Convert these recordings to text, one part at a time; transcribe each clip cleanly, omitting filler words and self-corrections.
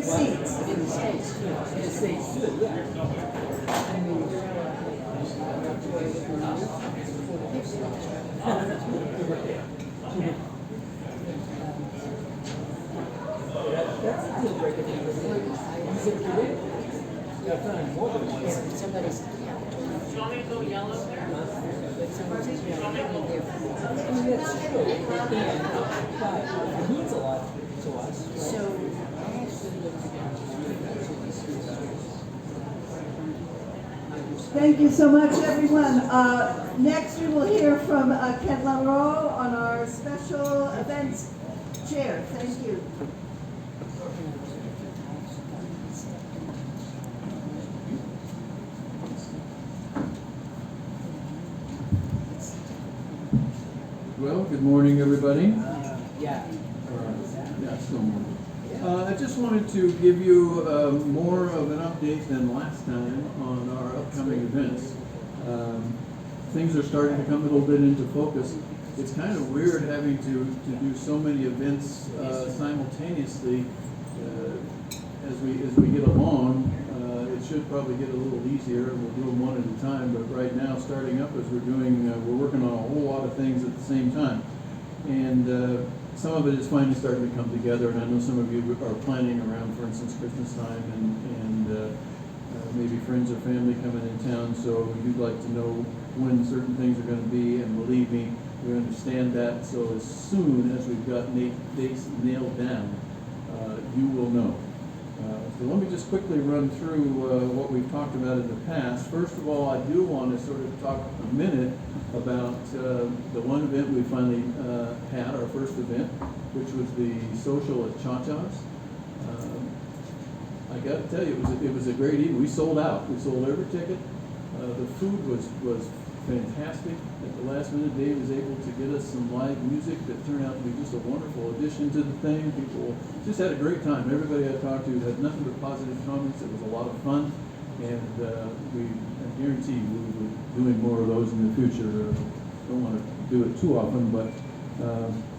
seats. In the States, too. In the States, too, yeah. I mean, that's a deal breaker for me. Because if you're in, I've done more than once. If somebody's, yeah. If somebody's, you know, living there for I mean, that's true. But it means a lot to us. So I actually looked at Thank you so much, everyone. Next, we will hear from Kent Lamoureux on our special events chair. Thank you. Well, good morning, everybody. Yeah. Yeah, still morning. I just wanted to give you more of an update than last time on our upcoming events. Things are starting to come a little bit into focus. It's kind of weird having to do so many events simultaneously as we get along. It should probably get a little easier. We'll do them one at a time, but right now, starting up as we're working on a whole lot of things at the same time. And some of it is finally starting to come together, and I know some of you are planning around, for instance, Christmas time and maybe friends or family coming in town, so you'd like to know when certain things are going to be, and believe me, we understand that. So as soon as we've got dates nailed down, you will know. So let me just quickly run through what we've talked about in the past. First of all, I do want to sort of talk a minute about the one event we finally had, our first event, which was the social at Cha-Cha's. I got to tell you, it was a great evening. We sold out. We sold every ticket. The food was fantastic. At the last minute, Dave was able to get us some live music that turned out to be just a wonderful addition to the thing. People just had a great time. Everybody I talked to had nothing but positive comments. It was a lot of fun, and I guarantee you we'll be doing more of those in the future. Don't want to do it too often, but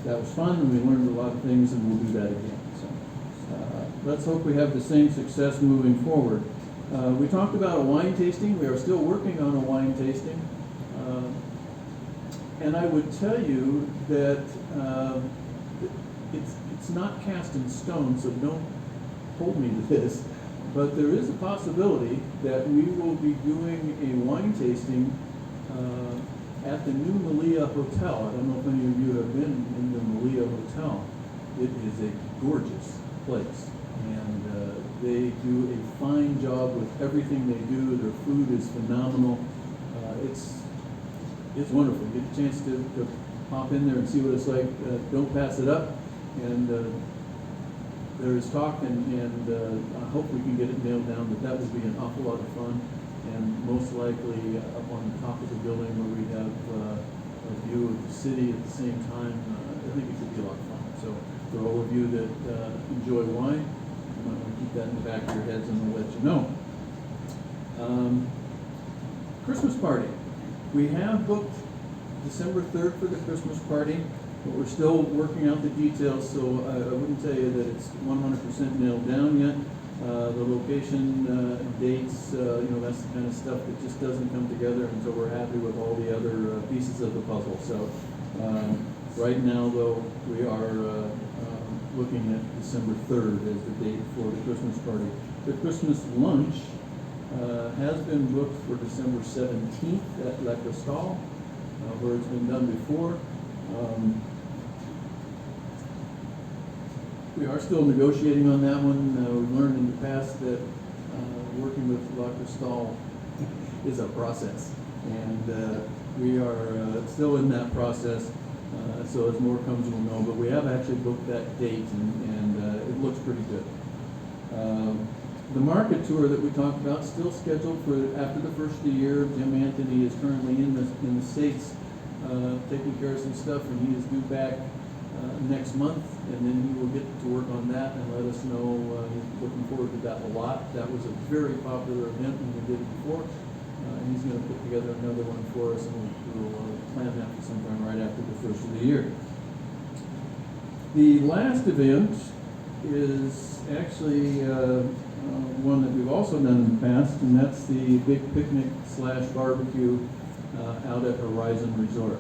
that was fun, and we learned a lot of things, and we'll do that again. So let's hope we have the same success moving forward. We talked about a wine tasting. We are still working on a wine tasting. And I would tell you that it's not cast in stone, so don't hold me to this, but there is a possibility that we will be doing a wine tasting at the new Malia Hotel. I don't know if any of you have been in the Malia Hotel. It is a gorgeous place, and they do a fine job with everything they do. Their food is phenomenal. It's wonderful. Get a chance to hop in there and see what it's like. Don't pass it up. And there is talk, and I hope we can get it nailed down, but that will be an awful lot of fun. And most likely up on the top of the building where we have a view of the city at the same time, I think it could be a lot of fun. So for all of you that enjoy wine, you might want to keep that in the back of your heads, and we'll let you know. Christmas party. We have booked December 3rd for the Christmas party, but we're still working out the details, so I wouldn't tell you that it's 100% nailed down yet. The location, dates, that's the kind of stuff that just doesn't come together until we're happy with all the other pieces of the puzzle. So right now, though, we are looking at December 3rd as the date for the Christmas party. The Christmas lunch has been booked for December 17th at La Cristal, where it's been done before. We are still negotiating on that one. We've learned in the past that working with La Cristal is a process, and we are still in that process. So as more comes, we'll know. But we have actually booked that date, and it looks pretty good. The market tour that we talked about still scheduled for after the first of the year. Jim Anthony is currently in the States taking care of some stuff, and he is due back next month, and then he will get to work on that and let us know. He's looking forward to that a lot. That was a very popular event when we did it before, and he's going to put together another one for us, and we'll plan that for sometime right after the first of the year. The last event is actually one that we've also done in the past, and that's the big picnic slash barbecue out at Horizon Resort.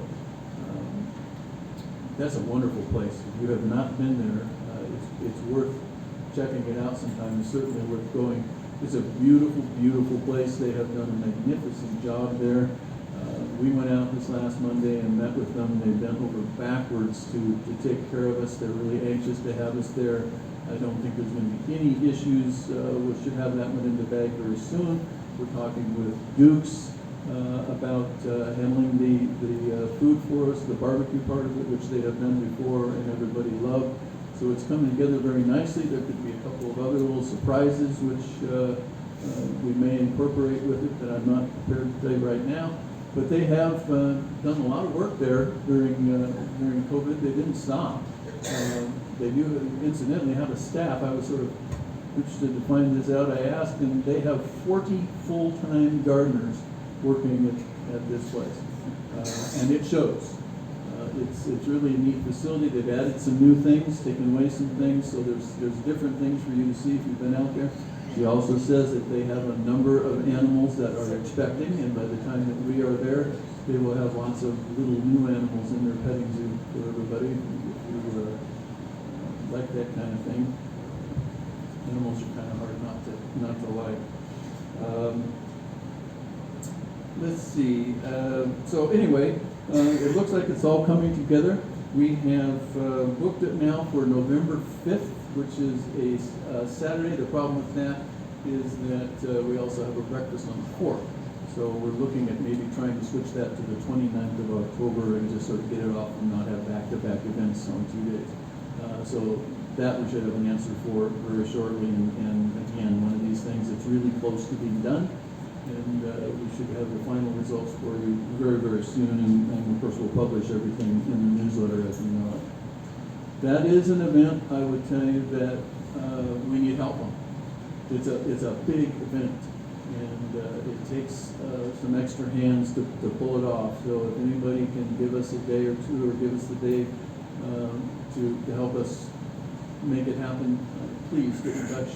That's a wonderful place. If you have not been there, it's worth checking it out sometime. It's certainly worth going. It's a beautiful, beautiful place. They have done a magnificent job there. We went out this last Monday and met with them. They've bent over backwards to take care of us. They're really anxious to have us there. I don't think there's going to be any issues. We should have that one in the bag very soon. We're talking with Duke's about handling the food for us, the barbecue part of it, which they have done before and everybody loved. So it's coming together very nicely. There could be a couple of other little surprises which we may incorporate with it that I'm not prepared to tell you right now. But they have done a lot of work there during COVID. They didn't stop. They do incidentally have a staff. I was sort of interested to find this out. I asked, and they have 40 full-time gardeners working at this place, and it shows. It's really a neat facility. They've added some new things, taken away some things, so there's different things for you to see if you've been out there. She also says that they have a number of animals that are expecting, and by the time that we are there, they will have lots of little new animals in their petting zoo for everybody. If you like that kind of thing. Animals are kind of hard not to like. Let's see. So anyway, it looks like it's all coming together. We have booked it now for November 5th, which is a Saturday. The problem with that is that we also have a breakfast on the 4th. So we're looking at maybe trying to switch that to the 29th of October and just sort of get it off and not have back-to-back events on 2 days. So that we should have an answer for very shortly. And again, one of these things that's really close to being done. And we should have the final results for you very, very soon, and of course we'll publish everything in the newsletter as we know it. That is an event, I would tell you, that we need help on. It's a big event, and it takes some extra hands to pull it off. So if anybody can give us a day or two, or give us the day to help us make it happen, please get in touch.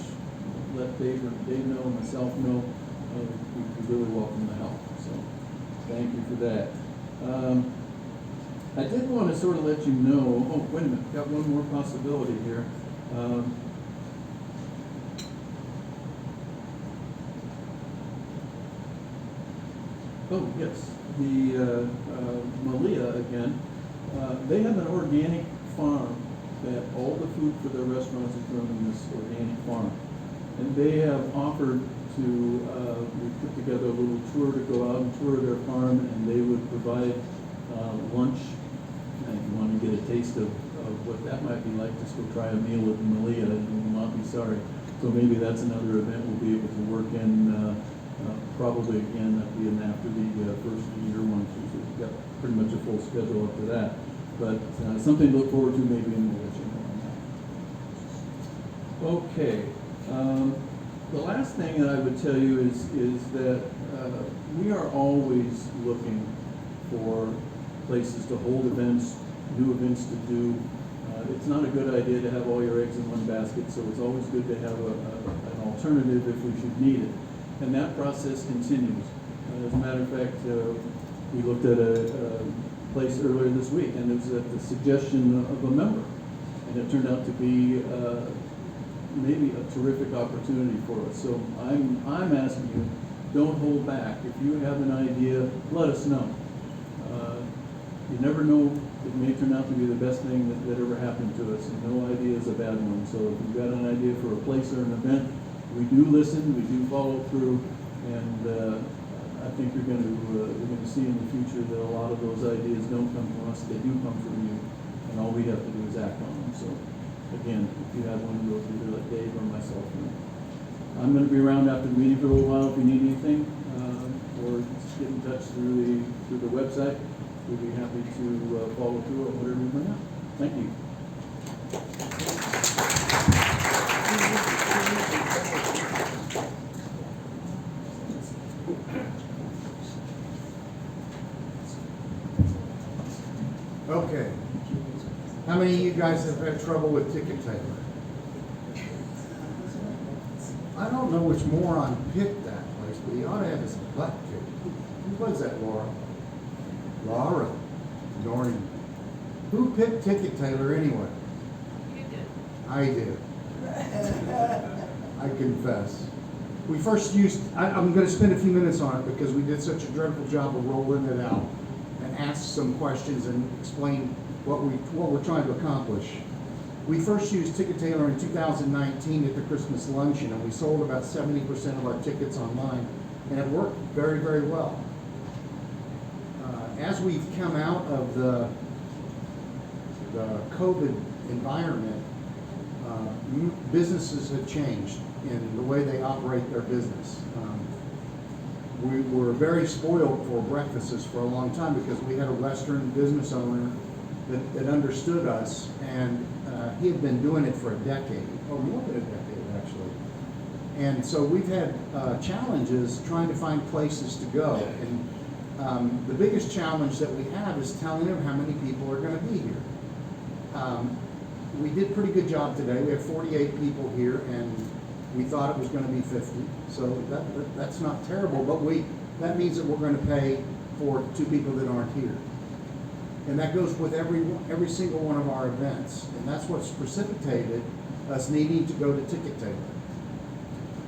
Let Dave know, myself know. We really welcome the help, so thank you for that. I did want to sort of let you know, oh, wait a minute, got one more possibility here. Oh, yes, the Malia again, they have an organic farm that all the food for their restaurants is grown in this organic farm. And they have offered to, we put together a little tour to go out and tour their farm, and they would provide lunch. And if you want to get a taste of what that might be like, just go try a meal with Malia, and you will not be sorry. So maybe that's another event we'll be able to work in, probably again, that'll be after the first of the year one, so we've got pretty much a full schedule up to that. But something to look forward to maybe, and we'll let you know on that. Okay. The last thing that I would tell you is that we are always looking for places to hold events, new events to do. It's not a good idea to have all your eggs in one basket, so it's always good to have an alternative if we should need it. And that process continues. As a matter of fact, we looked at a place earlier this week, and it was at the suggestion of a member. And it turned out to be maybe a terrific opportunity for us. So I'm asking you, don't hold back. If you have an idea, let us know. You never know, it may turn out to be the best thing that ever happened to us, and no idea is a bad one. So if you've got an idea for a place or an event, we do listen, we do follow through, and I think you're going to see in the future that a lot of those ideas don't come from us, they do come from you, and all we have to do is act on them. So again, if you have one of those, either let Dave or myself know. I'm going to be around after the meeting for a little while if you need anything, or just get in touch through the website. We'd be happy to follow through on whatever you bring up. Thank you. Okay. How many of you guys have had trouble with ticket taker? I don't know which moron picked that place, but he ought to have his butt kicked. Who was that, Laura? Laura. Dorning. Who picked Ticket Tailor anyway? You did. I did. I confess. We first used, I'm going to spend a few minutes on it because we did such a dreadful job of rolling it out and asked some questions and explained what we're trying to accomplish. We first used Ticket Tailor in 2019 at the Christmas luncheon, and we sold about 70% of our tickets online, and it worked very, very well. As we've come out of the COVID environment, businesses have changed in the way they operate their business. We were very spoiled for breakfasts for a long time because we had a Western business owner that understood us, and he had been doing it for a decade, or more than a decade actually. And so we've had challenges trying to find places to go. And the biggest challenge that we have is telling them how many people are going to be here. We did a pretty good job today. We have 48 people here, and we thought it was going to be 50. So that's not terrible, but that means that we're going to pay for 2 people that aren't here. And that goes with every single one of our events. And that's what's precipitated us needing to go to Ticket Tailor.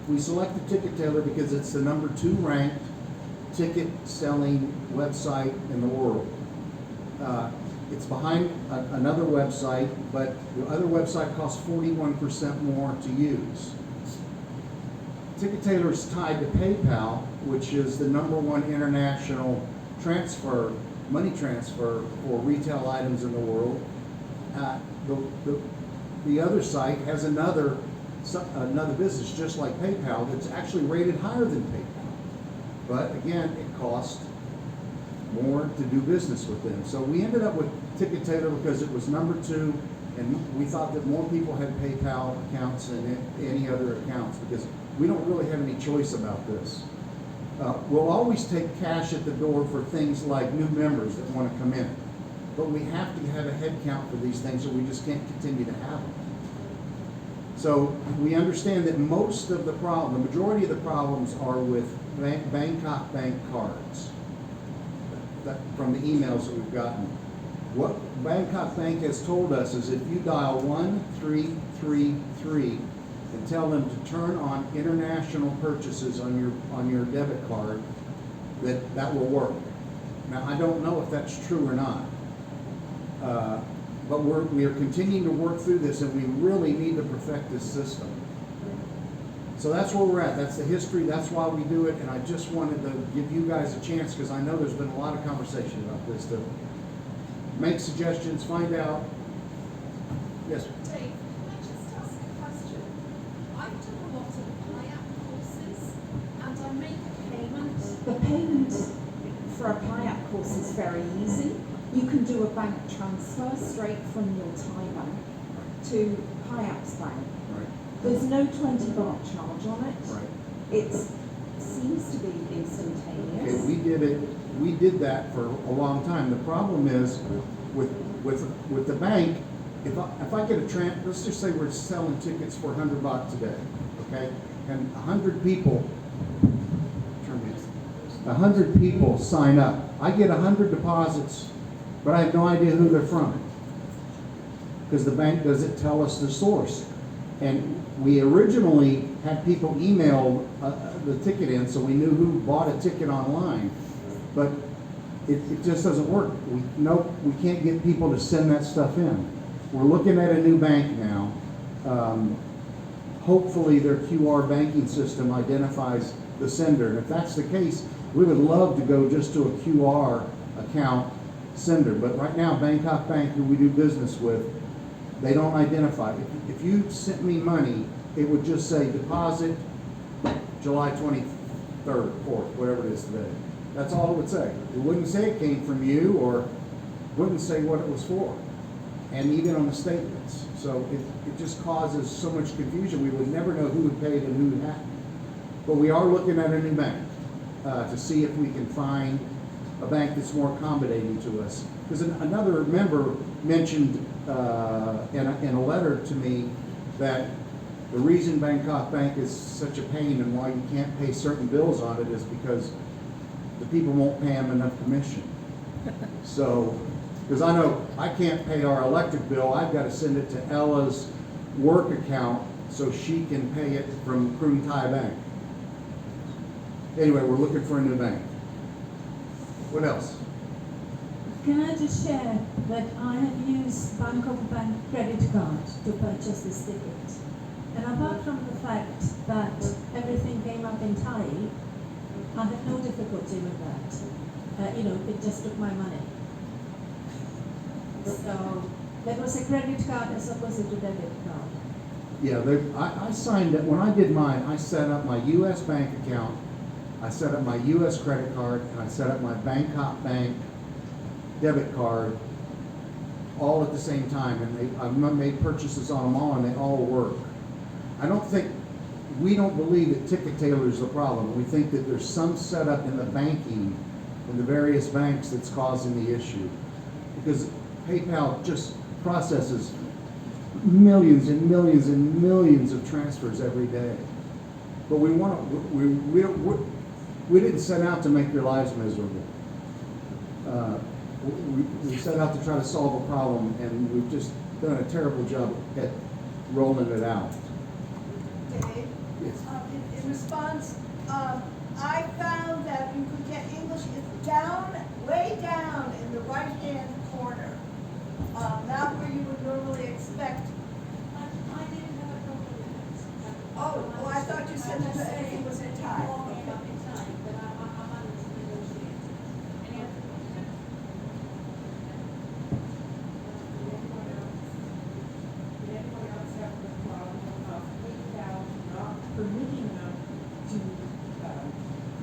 We selected Ticket Tailor because it's the number 2 ranked ticket selling website in the world. It's behind another website, but the other website costs 41% more to use. Ticket Tailor is tied to PayPal, which is the number 1 international money transfer for retail items in the world. The other site has another business just like PayPal that's actually rated higher than PayPal. But again, it costs more to do business with them. So we ended up with Ticket Tailor because it was number 2, and we thought that more people had PayPal accounts than any other accounts because we don't really have any choice about this. We'll always take cash at the door for things like new members that want to come in. But we have to have a head count for these things, or we just can't continue to have them. So we understand that the majority of the problems are with Bangkok Bank cards. From the emails that we've gotten. What Bangkok Bank has told us is if you dial 1333 and tell them to turn on international purchases on your debit card, that will work. Now I don't know if that's true or not, but we are continuing to work through this, and we really need to perfect this system. So that's where we're at. That's the history. That's why we do it. And I just wanted to give you guys a chance because I know there's been a lot of conversation about this to make suggestions, find out. Yes. Dave, can I just ask a question? I've done a lot of kayak courses, and I make a payment. The payment for a kayak course is very easy. You can do a bank transfer straight from your timer to Kayak's bank. Right. There's no 20 baht charge on it. Right. It seems to be instantaneous. Okay, we did that for a long time. The problem is with the bank, if I get let's just say we're selling tickets for 100 baht today, okay? And 100 people sign up. I get 100 deposits, but I have no idea who they're from because the bank doesn't tell us the source. And we originally had people email the ticket in so we knew who bought a ticket online, but it just doesn't work. We can't get people to send that stuff in. We're looking at a new bank now. Hopefully their QR banking system identifies the sender. And if that's the case, we would love to go just to a QR account sender. But right now, Bangkok Bank, who we do business with, they don't identify. If you sent me money, it would just say deposit July 23rd, 4th, whatever it is today. That's all it would say. It wouldn't say it came from you, or wouldn't say what it was for. And even on the statements. So it just causes so much confusion. We would never know who had paid and who hadn't. But we are looking at a new bank to see if we can find a bank that's more accommodating to us. Because another member mentioned in a letter to me that The reason Bangkok Bank is such a pain and why you can't pay certain bills on it is because the people won't pay them enough commission. So, because I know I can't pay our electric bill, I've got to send it to Ella's work account so she can pay it from Kroon Thai Bank. Anyway, we're looking for a new bank. What else? Can I just share that I have used Bangkok Bank credit card to purchase this ticket? And apart from the fact that everything came up in Thai, I had no difficulty with that. It just took my money. So that was a credit card as opposed to debit card. Yeah, I signed it, when I did mine, I set up my US bank account, I set up my US credit card, and I set up my Bangkok Bank debit card all at the same time, and I've made purchases on them all, and they all work. We don't believe that ticket tailor is the problem. We think that there's some setup in the banking, in the various banks that's causing the issue. Because PayPal just processes millions and millions and millions of transfers every day. But we didn't set out to make your lives miserable. We set out to try to solve a problem, and we've just done a terrible job at rolling it out. Dave, Yes. in response, I found that you could get English, it's down, way down in the right-hand corner. Not where you would normally expect. I didn't have a problem with it. Oh, I thought you said that everything was in Thai. Walking up in time, but I managed to negotiate. Any other questions? Did anyone else have the problem of PayPal not permitting them to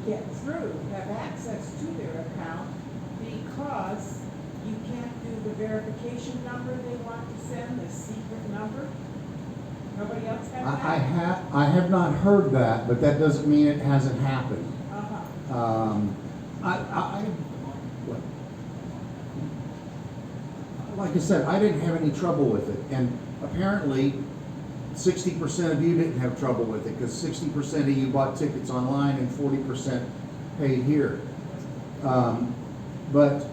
get through, have access to their account because you can't do the verification number they want to send, the secret number? Nobody else had that? I have not heard that, but that doesn't mean it hasn't happened. Uh-huh. Like I said, I didn't have any trouble with it, and apparently 60% of you didn't have trouble with it, because 60% of you bought tickets online and 40% paid here. But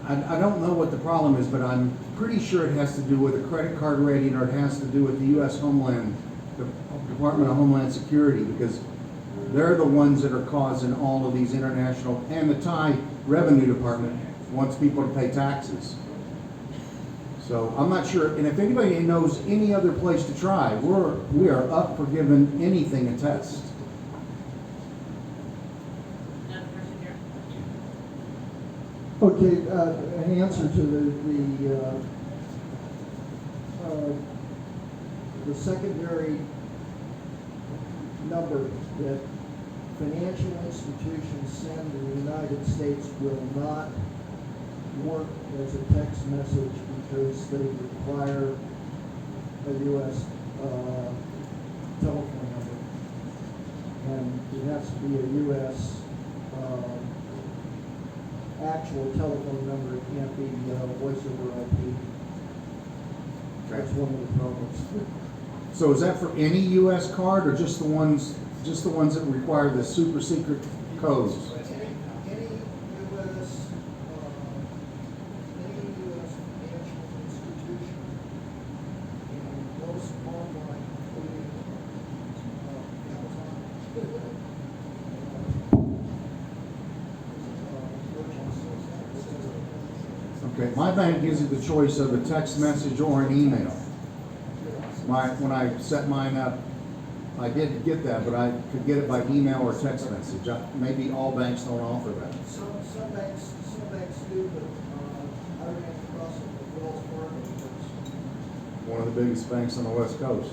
I don't know what the problem is, but I'm pretty sure it has to do with a credit card rating, or it has to do with the U.S. Department of Homeland Security, because they're the ones that are causing all of these international, and the Thai Revenue Department wants people to pay taxes. So I'm not sure, and if anybody knows any other place to try, we are up for giving anything a test. Okay, an answer to the secondary number that financial institutions send in the United States will not work as a text message because they require a U.S. telephone number, and it has to be a U.S. Actual telephone number. It can't be voice over IP. That's one of the problems. So is that for any U.S. card, or just the ones that require the super secret codes? Any U.S. financial institution, and most online, including Amazon. Okay, my bank gives you the choice of a text message or an email. When I set mine up, I did get that, but I could get it by email or text message. Maybe all banks don't offer that. Some banks do, but I ran across it with Wells Fargo. That's One of the biggest banks on the West Coast.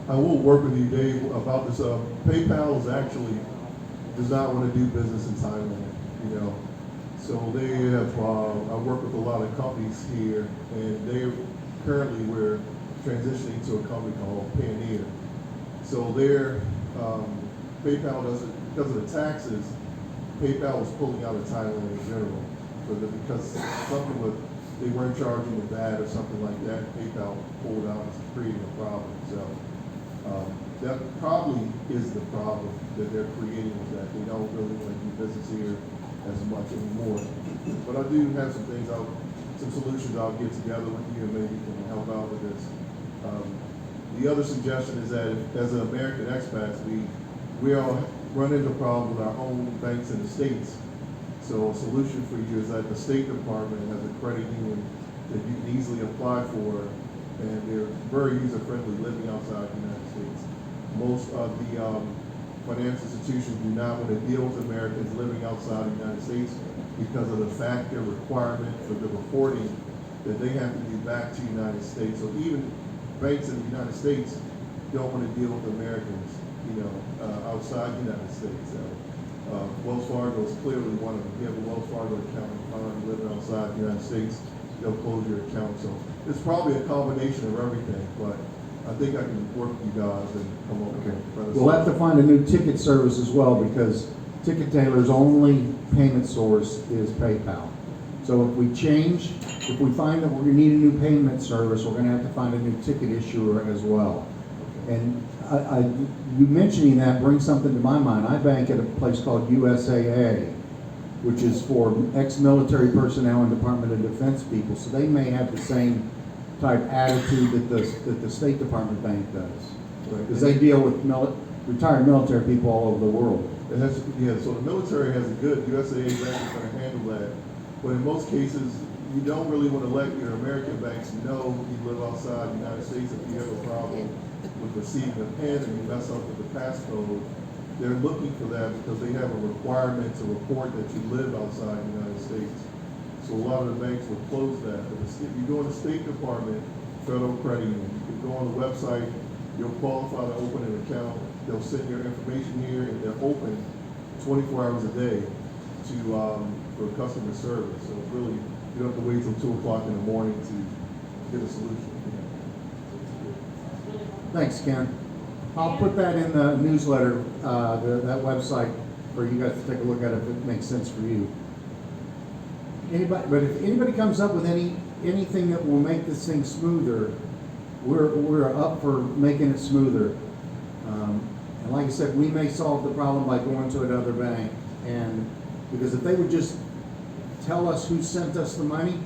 I will work with you, Dave, about this. PayPal is actually does not want to do business in Thailand, you know. So they have, I work with a lot of companies here, and we're transitioning to a company called Payoneer. So their PayPal doesn't, because of the taxes, PayPal is pulling out of Thailand in general, because something with they weren't charging the VAT or something like that, PayPal pulled out and creating a problem. So that probably is the problem that they're creating with that. They don't really want to do business here as much anymore. But I do have some things some solutions I'll get together with you and maybe can help out with this. The other suggestion is that as an American expats, we all run into problems with our own banks in the States. So a solution for you is that the State Department has a credit union that you can easily apply for, and they're very user-friendly living outside the United States. Most of the financial institutions do not want to deal with Americans living outside the United States because of the FATCA requirement for the reporting that they have to do back to the United States. So even banks in the United States don't want to deal with Americans, outside the United States. Wells Fargo is clearly one of them. If you have a Wells Fargo account and found living outside the United States, they'll close your account. So it's probably a combination of everything, but I think I can work with you guys and come up with a We'll have to find a new ticket service as well, because Ticket Taylor's only payment source is PayPal. So if we find that we're gonna need a new payment service, we're gonna have to find a new ticket issuer as well. And you mentioning that brings something to my mind. I bank at a place called USAA, which is for ex-military personnel and Department of Defense people. So they may have the same type attitude that the State Department bank does, because they deal with retired military people all over the world. So the military has a good USAA bank is going to handle that, but in most cases, you don't really want to let your American banks know you live outside the United States. If you have a problem with receiving a PIN and you mess up with the passcode, they're looking for that because they have a requirement to report that you live outside the United States. So a lot of the banks will close that. But if you go in the State Department, Federal Credit Union, you can go on the website, you'll qualify to open an account, they'll send your information here, and they're open 24 hours a day for customer service. So it's really, you don't have to wait till 2 o'clock in the morning to get a solution. Thanks, Ken. I'll put that in the newsletter, that website, for you guys to take a look at if it makes sense for you. But if anybody comes up with anything that will make this thing smoother, we're up for making it smoother. And like I said, we may solve the problem by going to another bank. And because if they would just tell us who sent us the money,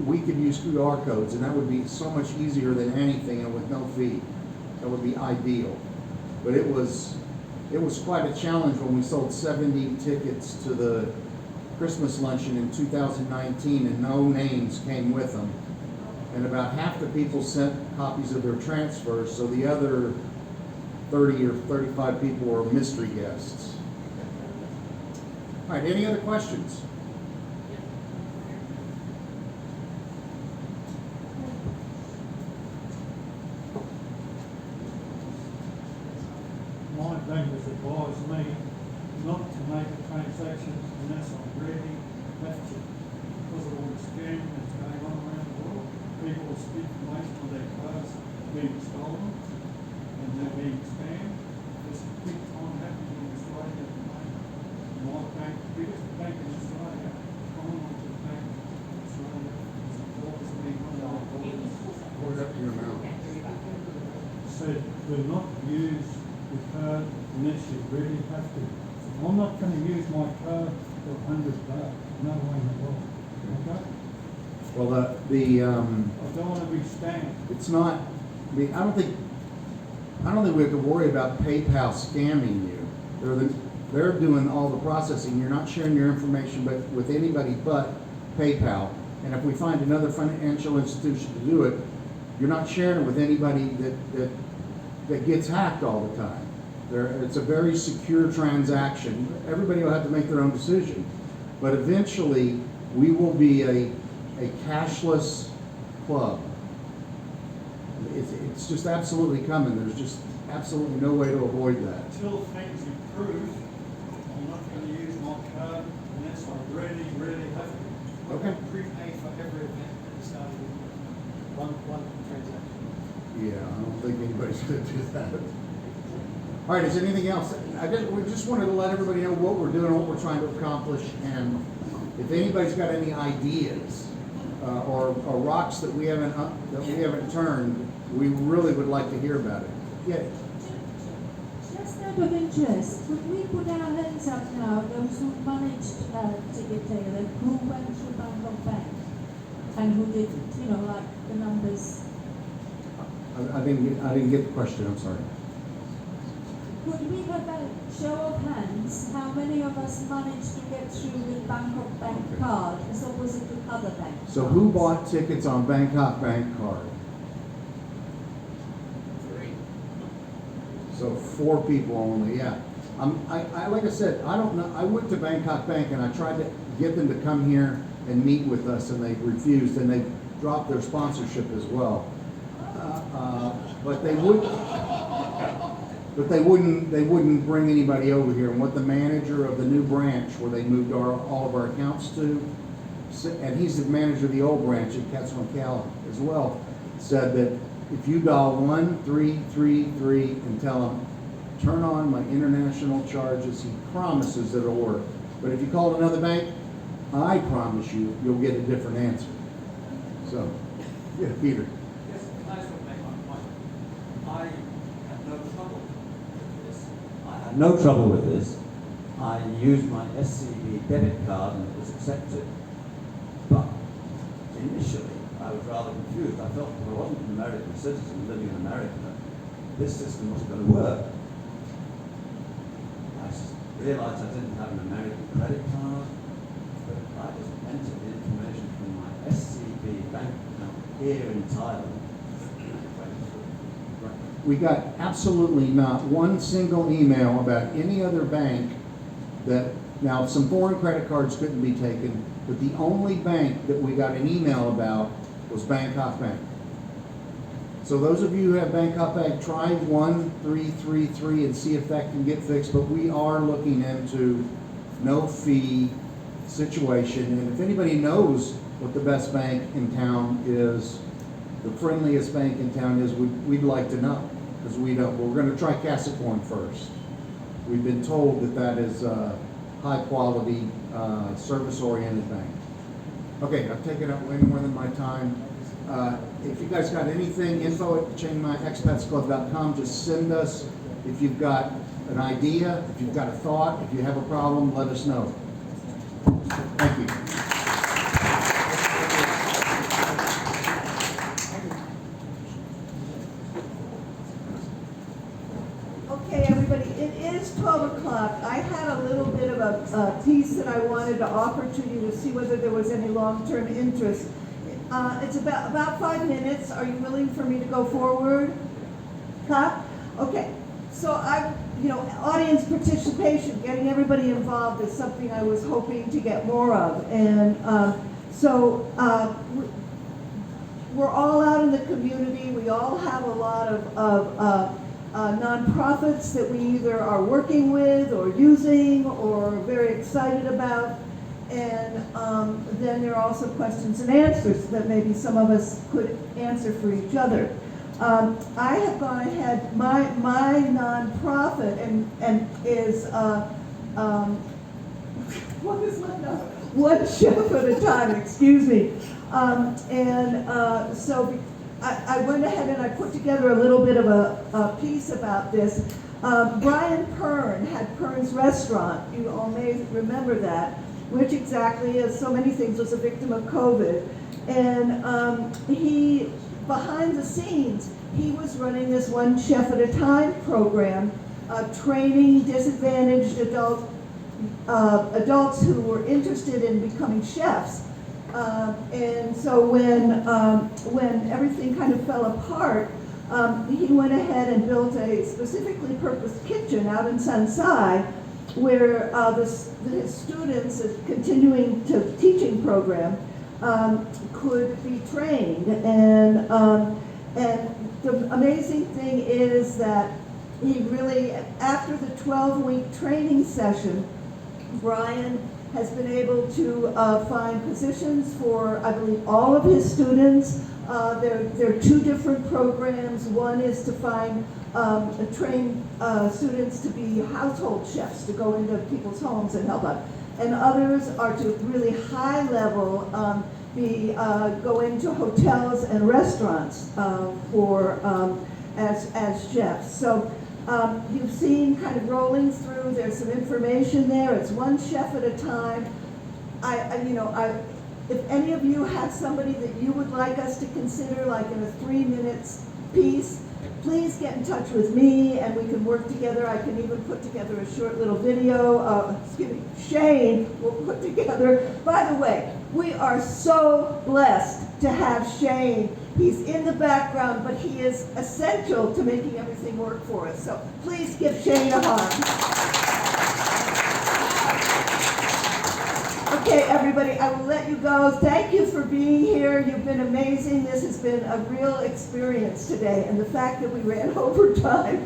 we could use QR codes, and that would be so much easier than anything, and with no fee. That would be ideal. But it was quite a challenge when we sold 70 tickets to the Christmas luncheon in 2019, and no names came with them. And about half the people sent copies of their transfers, so the other 30 or 35 people were mystery guests. All right, any other questions? My bank has advised me not to make a transaction unless I really have to, because of all the scamming that's going on around the world. People with information on their cards being stolen and they're being scammed. There's a big time happening in Australia at the moment. My bank, biggest bank in Australia, Commonwealth Bank in Australia, has advised me not to Hold it up to your mouth. said, do not use your card unless you really have to. I'm not going to use my card for $100. No way in the world. Okay? Well, I don't want to be scammed. it's not. I don't think we have to worry about PayPal scamming you. They're doing all the processing. You're not sharing your information with anybody but PayPal. And if we find another financial institution to do it, you're not sharing it with anybody that gets hacked all the time. It's a very secure transaction. Everybody will have to make their own decision. But eventually, we will be a cashless club. It's just absolutely coming. There's just absolutely no way to avoid that. Until things improve, I'm not going to use my card unless I really, really have to. Okay. Prepay for every event at the start of one transaction. Yeah, I don't think anybody's going to do that. All right, is there anything else? We just wanted to let everybody know what we're doing, what we're trying to accomplish, and if anybody's got any ideas, or rocks that we haven't turned, we really would like to hear about it. Yeah. Just out of interest, could we put our hands up now, those who managed Ticket Taylor, who went through Bangkok Bank and who didn't, you know, like the numbers? I didn't get the question, I'm sorry. Could we have a show of hands, how many of us managed to get through with Bangkok Bank card as opposite to other banks? So who bought tickets on Bangkok Bank card? 3. So 4 people only, yeah. I like I said, I don't know, I went to Bangkok Bank and I tried to get them to come here and meet with us and they refused, and they dropped their sponsorship as well. But they wouldn't bring anybody over here. And what the manager of the new branch where they moved all of our accounts to, and he's the manager of the old branch at Quetzalcoatl as well, said that if you dial 1333 and tell him, turn on my international charges, he promises that it'll work. But if you call another bank, I promise you'll get a different answer. So, yeah, Peter. Yes, I just want to make my point. I had no trouble with this. I had no trouble with this. I used my SCB debit card and it was accepted. But initially, I was rather confused. I felt if I wasn't an American citizen living in America, this system wasn't going to work. I realized I didn't have an American credit card, but I just entered the information from my SCB bank account here in Thailand. We got absolutely not one single email about any other bank that, now some foreign credit cards couldn't be taken, but the only bank that we got an email about was Bangkok Bank. So those of you who have Bangkok Bank, try 1333 and see if that can get fixed, but we are looking into no fee situation. And if anybody knows what the best bank in town is, the friendliest bank in town is, we'd like to know, because we don't. We're going to try Casicorn first. We've been told that that is a high quality, service-oriented bank. Okay, I've taken up way more than my time. If you guys got anything, info@chiangmaiexpatsclub.com, just send us. If you've got an idea, if you've got a thought, if you have a problem, let us know. Thank you. Okay, everybody, it is 12 o'clock. I had a little bit of a piece that I wanted to offer to you to see whether there was any long-term interest. It's about 5 minutes. Are you willing for me to go forward? Huh? Okay. So audience participation, getting everybody involved is something I was hoping to get more of. And we're all out in the community. We all have a lot of nonprofits that we either are working with or using or very excited about. And then there are also questions and answers that maybe some of us could answer for each other. I have gone ahead, my nonprofit and is, what is my name? One chef at a time, excuse me. So I went ahead and I put together a little bit of a piece about this. Brian Pern had Pern's Restaurant, you all may remember that, which exactly, as so many things, was a victim of COVID. And he, behind the scenes, he was running this One Chef at a Time program, training disadvantaged adults who were interested in becoming chefs. And so when everything kind of fell apart, he went ahead and built a specifically purposed kitchen out in Sansai, where his students, continuing to teaching program, could be trained. And the amazing thing is that he really, after the 12-week training session, Brian has been able to find positions for, I believe, all of his students. There are 2 different programs. One is to find train students to be household chefs, to go into people's homes and help out. and others are to really high level, go into hotels and restaurants as chefs. So you've seen kind of rolling through, there's some information there, it's one chef at a time. If any of you have somebody that you would like us to consider, like in a 3 minutes piece, please get in touch with me and we can work together. I can even put together a short little video. Shane will put together. By the way, we are so blessed to have Shane. He's in the background, but he is essential to making everything work for us. So please give Shane a hug. Okay, everybody, I will let you go. Thank you for being here. You've been amazing. This has been a real experience today, and the fact that we ran over time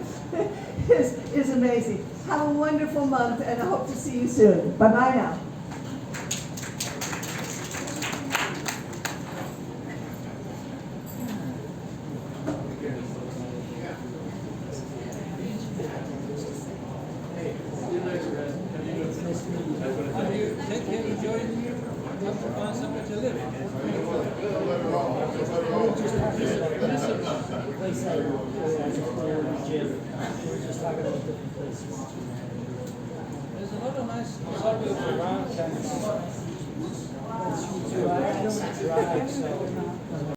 is amazing. Have a wonderful month, and I hope to see you soon. Bye-bye now. There's a lot of nice suburbs around Chiang Mai. I don't drive, so